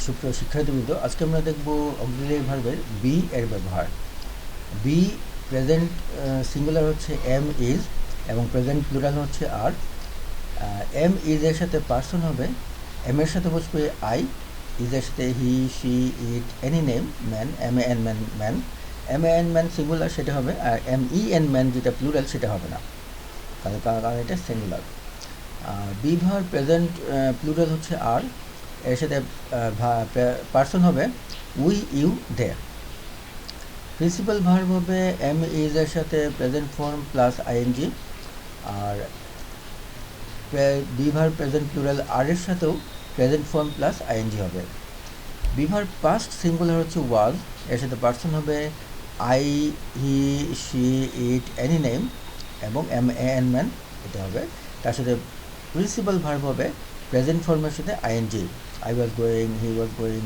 সুপ্রিয় শিক্ষার্থীবৃন্দ, আজকে আমরা দেখব অক্সিলারি ভার্বের বি এর ব্যবহার। বি প্রেজেন্ট সিঙ্গুলার হচ্ছে এম ইজ এবং প্রেজেন্ট প্লুরাল হচ্ছে আর। এম ইজ এর সাথে পার্সন হবে, এম এর সাথে বসবে আই, ইজ এর সাথে he, she, it, any name, man, M A N man, man, M A N man singular সেটা হবে, আর এম ই এন ম্যান যেটা প্লুরাল সেটা হবে না, কারণ এটা singular. Be verb present plural হচ্ছে আর, এর সাথে পার্সন হবে we, you, they. Principal verb হবে এম ইজ এর সাথে প্রেজেন্ট ফর্ম প্লাস আইএনজি, আর be verb present plural are এর সাথেও প্রেজেন্ট ফর্ম প্লাস আইএনজি হবে। বি ভার্ব পাস্ট সিঙ্গুলার হচ্ছে ওয়াজ, এর সাথে পার্সন হবে I, he, she, it, any name এবং এম এ এন ম্যান এটা হবে। তার সাথে প্রিন্সিপাল ভার্ব হবে প্রেজেন্ট ফর্মের সাথে ING, I was going, he was going,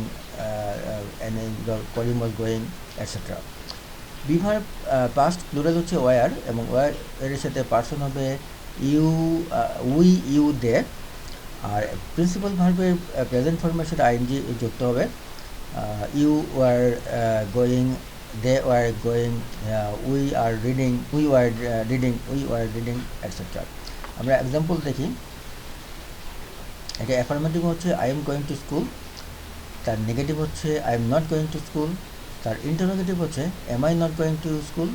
Kalim was going, etcetera. Be verb past plural হচ্ছে ওয়ার এবং ওয়ার এর সাথে পার্সন হবে ইউ, উই, ইউ, দে। আর প্রিন্সিপাল ভার্বের প্রেজেন্ট ফর্মের সাথে আইএনজি যুক্ত হবে, you were going, they were going, we are reading, we were reading, we were reading, etcetera. আমরা এক্সাম্পল দেখি। এটা অ্যাফার্মেটিভ হচ্ছে I am going to school, তার নেগেটিভ হচ্ছে I am not going to school, তার interrogative হচ্ছে am I not going to school.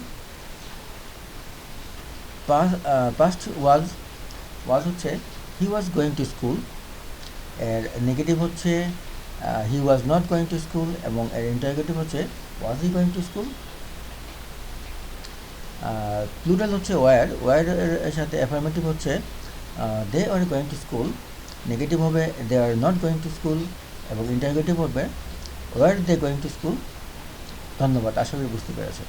Past was, was হচ্ছে he was going to school, এর নেগেটিভ হচ্ছে he was not going to school এবং এর interrogative হচ্ছে was he going to school. Plural হচ্ছে were, were এর সাথে অ্যাফার্মেটিভ হচ্ছে they are going to school, negative হবে they are not going to school এবং ইন্টারোগেটিভ হবে were they going to school. ধন্যবাদ, আশা করি বুঝতে পেরেছে।